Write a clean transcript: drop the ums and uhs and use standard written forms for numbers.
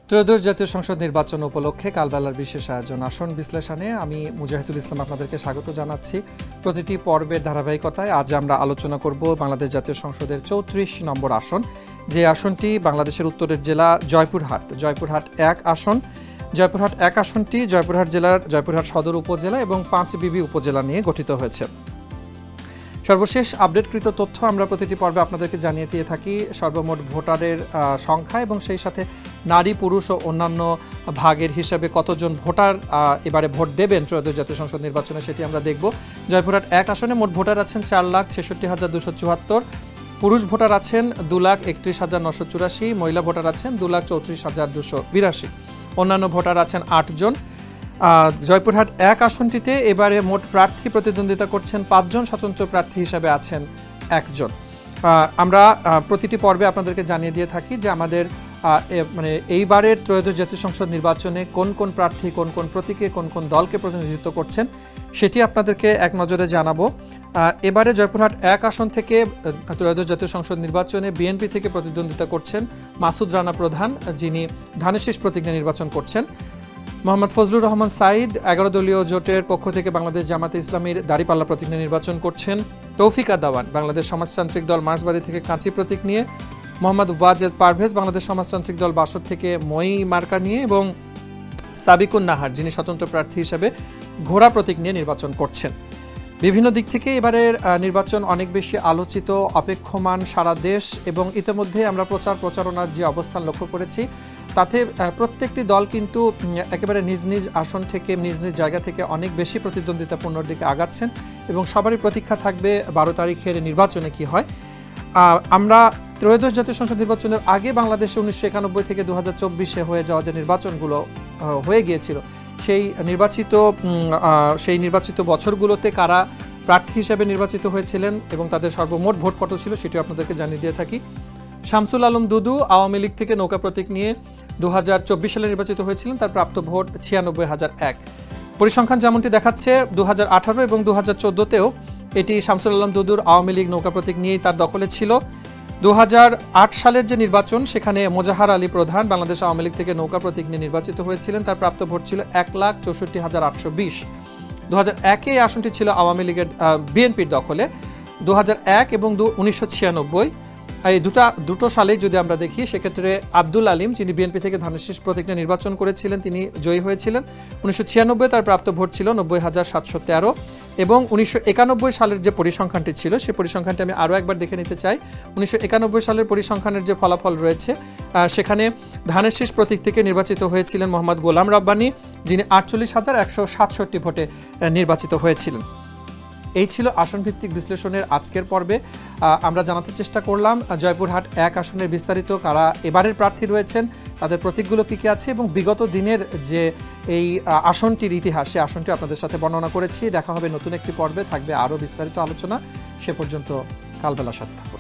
ত্রয়োদশ জাতীয় সংসদ নির্বাচন উপলক্ষে কালবেলার বিশেষ আয়োজন আসন বিশ্লেষণে আমি মুজাহিদুল ইসলাম আপনাদেরকে স্বাগত জানাচ্ছি। প্রতিটি পর্বের ধারাবাহিকতায় আজ আমরা আলোচনা করব বাংলাদেশ জাতীয় সংসদের ৩৪ নম্বর আসন, যে আসনটি বাংলাদেশের উত্তরের জেলা জয়পুরহাট ১ আসন। জয়পুরহাট ১ আসনটি জয়পুরহাট জেলার জয়পুরহাট সদর উপজেলা এবং ৫ বিবি উপজেলা নিয়ে গঠিত হয়েছে। সর্বশেষ আপডেটকৃত তথ্য আমরা প্রতিটি পর্বে আপনাদেরকে জানিয়ে দিয়ে থাকি। সর্বমোট ভোটারের সংখ্যা এবং সেই সাথে নারী পুরুষ ও অন্যান্য ভাগের হিসাবে কতজন ভোটার এবারে ভোট দেবেন ত্রয়োদশ জাতীয় সংসদ নির্বাচনে, সেটি আমরা দেখব। জয়পুরহাট ১ আসনে মোট ভোটার আছেন ৪,৬৬,২৭৪, পুরুষ ভোটার আছেন 2,31,984, মহিলা ভোটার আছেন 2,34,282, অন্যান্য ভোটার আছেন ৮ জন। জয়পুরহাট ১ আসনটিতে এবারে মোট প্রার্থী প্রতিদ্বন্দ্বিতা করছেন ৫ জন, স্বতন্ত্র প্রার্থী হিসাবে আছেন ১ জন। আমরা প্রতিটি পর্বে আপনাদেরকে জানিয়ে দিয়ে থাকি যে আমাদের এইবারের ত্রয়োদশ জাতীয় সংসদ নির্বাচনে কোন কোন প্রার্থী কোন কোন প্রতীকে কোন কোন দলকে প্রতিনিধিত্ব করছেন সেটি আপনাদেরকে এক নজরে জানাবো। এবারে জয়পুরহাট ১ আসন থেকে ত্রয়োদশ জাতীয় সংসদ নির্বাচনে বিএনপি থেকে প্রতিদ্বন্দ্বিতা করছেন মাসুদ রানা প্রধান, যিনি ধানের শীষ প্রতীক নিয়ে নির্বাচন করছেন। মোহাম্মদ ফজলুর রহমান সাঈদ ১১ দলীয় জোটের পক্ষ থেকে বাংলাদেশ জামাতে ইসলামীর দাঁড়িপাল্লা প্রতীক নিয়ে নির্বাচন করছেন। তৌফিকা দাওয়ান বাংলাদেশ সমাজতান্ত্রিক দল মার্ক্সবাদী থেকে কাঁচি প্রতীক নিয়ে, মোহাম্মদ ওয়াজেদ পারভেজ বাংলাদেশ সমাজতান্ত্রিক দল বাসদ থেকে মই মার্কা নিয়ে এবং সাবিকুন নাহার, যিনি স্বতন্ত্র প্রার্থী হিসেবে ঘোড়া প্রতীক নিয়ে নির্বাচন করছেন। বিভিন্ন দিক থেকে এবারের নির্বাচন অনেক বেশি আলোচিত, অপেক্ষমান সারা দেশ, এবং ইতিমধ্যে আমরা প্রচারণার যে অবস্থান লক্ষ্য করেছি তাতে প্রত্যেকটি দল কিন্তু একেবারে নিজ নিজ আসন থেকে নিজ নিজ জায়গা থেকে অনেক বেশি প্রতিদ্বন্দ্বিতাপূর্ণর দিকে আগাচ্ছেন এবং সবারই প্রতীক্ষা থাকবে ১২ তারিখের নির্বাচনে কি হয়। আমরা ত্রয়োদশ জাতীয় সংসদ নির্বাচনের আগে বাংলাদেশে ১৯৯১ থেকে ২০২৪ হয়ে যাওয়া যে নির্বাচনগুলো হয়ে গিয়েছিল সেই নির্বাচিত বছরগুলোতে কারা প্রার্থী হিসেবে নির্বাচিত হয়েছিলেন এবং তাদের সর্বমোট ভোট কত ছিল সেটি আপনাদেরকে জানিয়ে দিয়ে থাকি। শামসুল আলম দুদু আওয়ামী লীগ থেকে নৌকা প্রতীক নিয়ে ২০২৪ সালে নির্বাচিত হয়েছিলেন, তার প্রাপ্ত ভোট ৯৬,০০১। পরিসংখ্যান যেমনটি দেখাচ্ছে ২০১৮ এবং ২০১৪তেও এটি শামসুল আলম দুদুর আওয়ামী লীগ নৌকা প্রতীক নিয়েই তার দখলে ছিল। ২০০৮ সালের যে নির্বাচন সেখানে মোজাহার আলী প্রধান বাংলাদেশ আওয়ামী লীগ থেকে নৌকা প্রতীক নিয়ে নির্বাচিত হয়েছিলেন, তার প্রাপ্ত ভোট ছিল ১,৬৪,৮২০। ২০০১-এ এই আসনটি ছিল আওয়ামী লীগের বিএনপির দখলে। ২০০১ এবং ১৯৯৬ এই দুটো সালেই যদি আমরা দেখি সেক্ষেত্রে আব্দুল আলিম, যিনি বিএনপি থেকে ধানের শীষ প্রতীক নিয়ে নির্বাচন করেছিলেন, তিনি জয়ী হয়েছিলেন। ১৯৯৬ তার প্রাপ্ত ভোট ছিল ৯০,৭১৩ এবং ১৯৯১ সালের যে পরিসংখ্যানটি ছিল সেই পরিসংখ্যানটি আমি আরও একবার দেখে নিতে চাই। ১৯৯১ সালের পরিসংখ্যানের যে ফলাফল রয়েছে সেখানে ধানের শীষ প্রতীক থেকে নির্বাচিত হয়েছিলেন মোহাম্মদ গোলাম রাব্বানী, যিনি ৪৮,১৬৭ ভোটে নির্বাচিত হয়েছিলেন। এই ছিল আসন ভিত্তিক বিশ্লেষণের আজকের পর্বে। আমরা জানাতে চেষ্টা করলাম জয়পুরহাট ১ আসনের বিস্তারিত, কারা এবারের প্রার্থী রয়েছেন, তাদের প্রতীকগুলো কী কী আছে এবং বিগত দিনের যে এই আসনটির ইতিহাস, সে আসনটি আপনাদের সাথে বর্ণনা করেছি। দেখা হবে নতুন একটি পর্বে, থাকবে আরও বিস্তারিত আলোচনা। সে পর্যন্ত কালবেলা সাথে থাকুন।